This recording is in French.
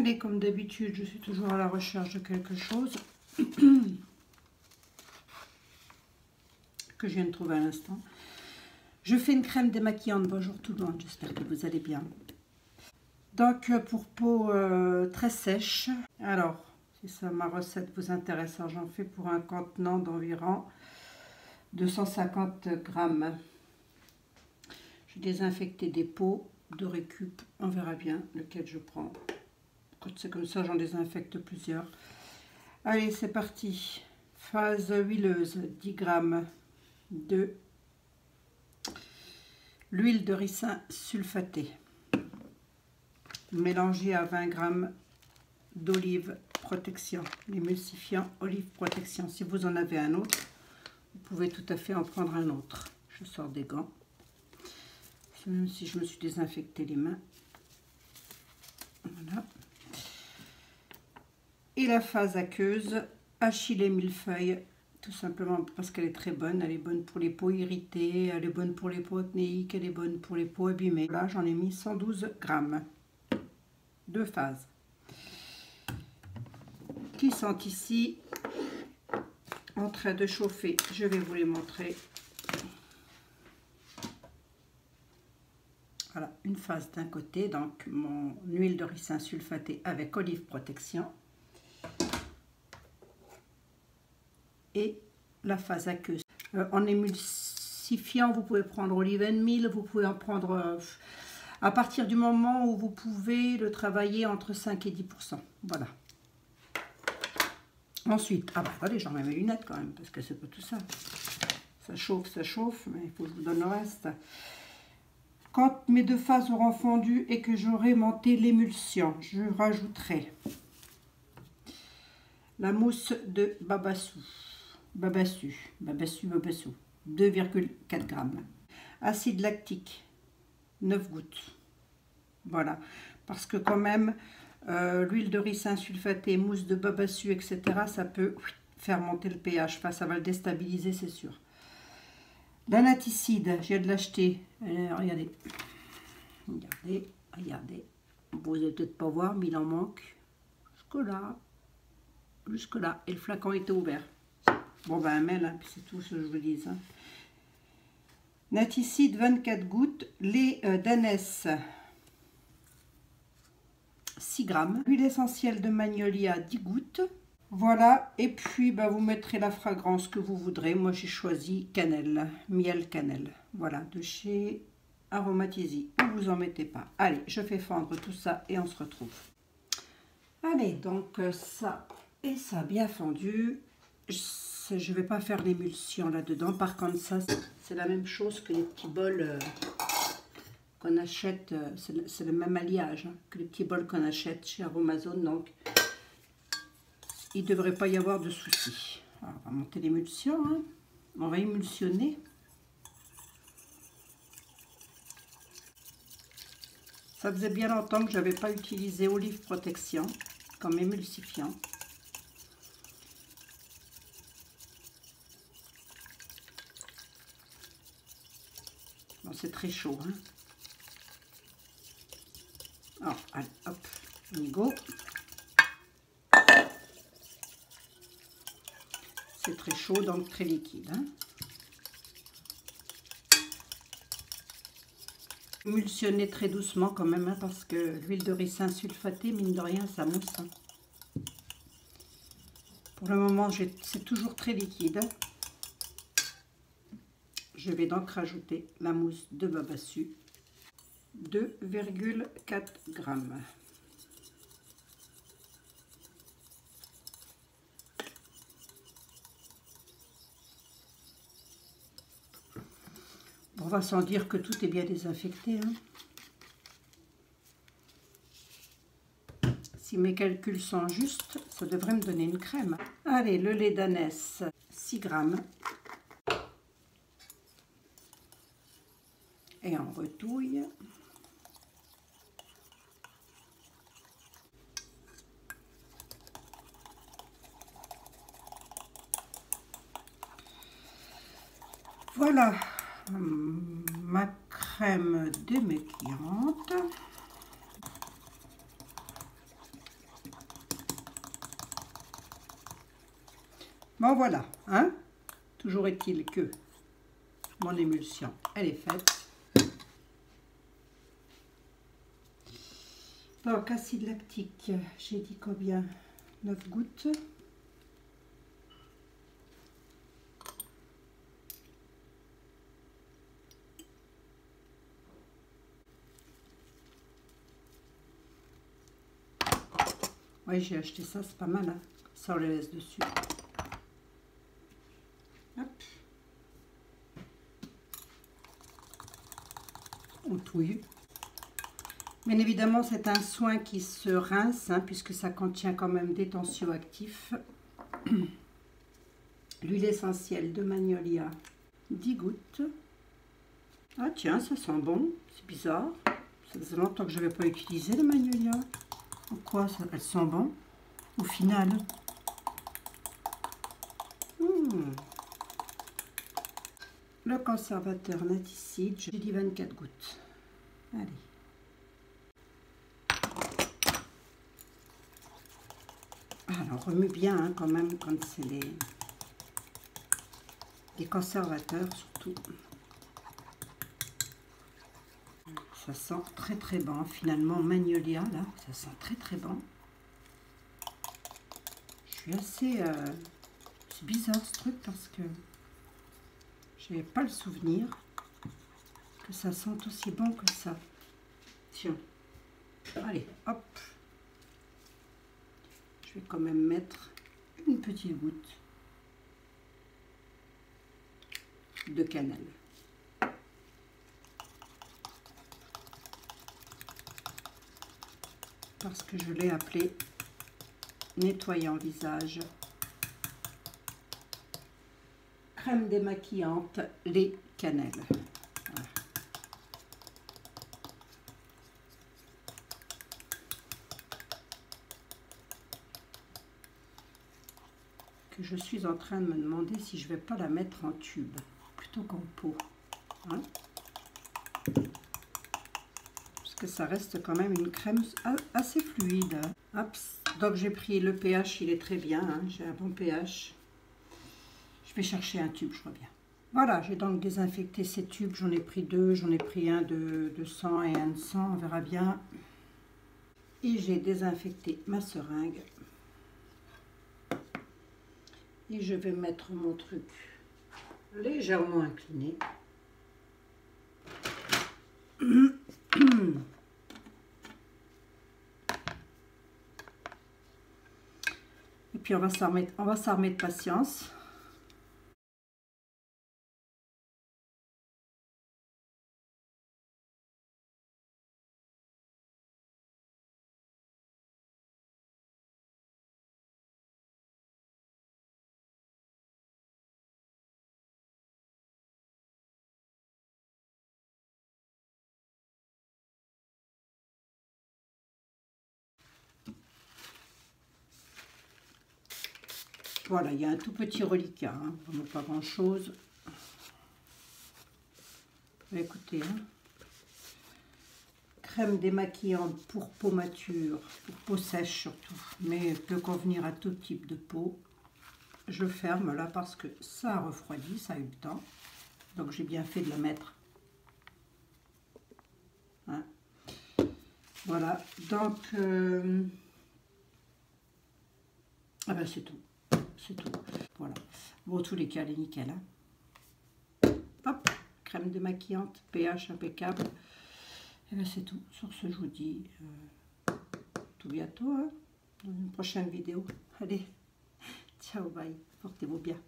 Allez, comme d'habitude, je suis toujours à la recherche de quelque chose que je viens de trouver à l'instant. Je fais une crème démaquillante. Bonjour tout le monde, j'espère que vous allez bien. Donc, pour peau très sèche, alors, si ça, ma recette vous intéresse, j'en fais pour un contenant d'environ 250 grammes. J'ai désinfecté des pots de récup, on verra bien lequel je prends. Quand c'est comme ça, j'en désinfecte plusieurs. Allez, c'est parti. Phase huileuse, 10 grammes de l'huile de ricin sulfatée. Mélangée à 20 grammes d'olive protection. L'émulsifiant olive protection. Si vous en avez un autre, vous pouvez tout à fait en prendre un autre. Je sors des gants. Même si je me suis désinfecté les mains. Voilà. Et la phase aqueuse, achillée millefeuille, tout simplement parce qu'elle est très bonne. Elle est bonne pour les peaux irritées, elle est bonne pour les peaux acnéiques, elle est bonne pour les peaux abîmées. Là, j'en ai mis 112 grammes. Deux phases. Qui sont ici en train de chauffer. Je vais vous les montrer. Voilà, une phase d'un côté, donc mon huile de ricin sulfatée avec olive protection. Et la phase aqueuse. En émulsifiant, vous pouvez prendre olive and meal, vous pouvez en prendre à partir du moment où vous pouvez le travailler entre 5 et 10%. Voilà. Ensuite, ah bah attendez, j'en mets mes lunettes quand même, parce que c'est pas tout ça. Ça chauffe, mais il faut que je vous donne le reste. Quand mes deux phases auront fondu et que j'aurai monté l'émulsion, je rajouterai la mousse de Babassu, 2,4 grammes. Acide lactique, 9 gouttes. Voilà, parce que quand même, l'huile de ricin sulfatée, mousse de Babassu, etc., ça peut faire monter le pH. Enfin, ça va le déstabiliser, c'est sûr. L'anaticide, j'ai de l'acheter. Regardez. Vous n'allez peut-être pas voir, mais il en manque jusque là. Et le flacon était ouvert. Bon, ben, un ml, hein, puis c'est tout ce que je vous dis. Hein. Naticide, 24 gouttes. Lait d'ânesse, 6 grammes. Huile essentielle de magnolia, 10 gouttes. Voilà, et puis bah, vous mettrez la fragrance que vous voudrez. Moi j'ai choisi cannelle, miel cannelle. Voilà, de chez Aromatisi. Vous en mettez pas. Allez, je fais fondre tout ça et on se retrouve. Allez, donc ça et ça bien fondu. Je ne vais pas faire l'émulsion là-dedans. Par contre, ça c'est la même chose que les petits bols qu'on achète. C'est le même alliage hein, que les petits bols qu'on achète chez Aromazone. Donc il ne devrait pas y avoir de soucis. On va monter l'émulsion. Hein. On va émulsionner. Ça faisait bien longtemps que je n'avais pas utilisé olive protection comme émulsifiant. Bon, c'est très chaud. Hein. Alors, allez, hop, on y go. C'est très chaud, donc très liquide. Hein. Émulsionner très doucement quand même, hein, parce que l'huile de ricin sulfatée, mine de rien, ça mousse. Hein. Pour le moment, c'est toujours très liquide. Je vais donc rajouter la mousse de Babassu, 2,4 grammes. On va sans dire que tout est bien désinfecté. Hein. Si mes calculs sont justes, ça devrait me donner une crème. Allez, le lait d'ânesse, 6 grammes. Et on retouille. Voilà. Ma crème démaquillante. Bon voilà, hein. Toujours est-il que mon émulsion, elle est faite. Donc, acide lactique, j'ai dit combien? 9 gouttes. Oui, j'ai acheté ça, c'est pas mal, hein. Ça, on le laisse dessus. Hop. On touille. Bien évidemment, c'est un soin qui se rince, hein, puisque ça contient quand même des tensioactifs. L'huile essentielle de magnolia, 10 gouttes. Ah tiens, ça sent bon, c'est bizarre. Ça faisait longtemps que je n'avais pas utilisé le magnolia. Pourquoi ça, elle sent bon au final? Le conservateur naticide, j'ai dit 24 gouttes. Allez. Alors, remue bien hein, quand même quand c'est les conservateurs surtout. Ça sent très très bon. Finalement, magnolia, là, ça sent très très bon. Je suis assez... c'est bizarre ce truc parce que je n'avais pas le souvenir que ça sente aussi bon que ça. Tiens. Allez, hop. Je vais quand même mettre une petite goutte de cannelle. Parce que je l'ai appelé nettoyant visage. Crème démaquillante, lait, cannelle. Voilà. Que je suis en train de me demander si je vais pas la mettre en tube plutôt qu'en pot. Hein? Parce que ça reste quand même une crème assez fluide. Hop. Donc j'ai pris le pH, il est très bien, hein? J'ai un bon pH. Je vais chercher un tube, je reviens. Voilà, j'ai donc désinfecté ces tubes, j'en ai pris deux, j'en ai pris un de 100 et un de 100, on verra bien. Et j'ai désinfecté ma seringue. Et je vais mettre mon truc légèrement incliné. Et puis on va s'armer de patience. Voilà, il y a un tout petit reliquat, hein, vraiment pas grand chose. Écoutez, hein. Crème démaquillante pour peau mature, pour peau sèche surtout, mais peut convenir à tout type de peau. Je ferme là parce que ça a refroidi, ça a eu le temps. Donc j'ai bien fait de la mettre. Hein. Voilà, donc ah ben c'est tout. C'est tout. Voilà. Bon, tous les cas, elle est nickel. Hein. Hop, crème démaquillante, pH impeccable. Et bien c'est tout. Sur ce, je vous dis tout bientôt, hein, dans une prochaine vidéo. Allez, ciao, bye. Portez-vous bien.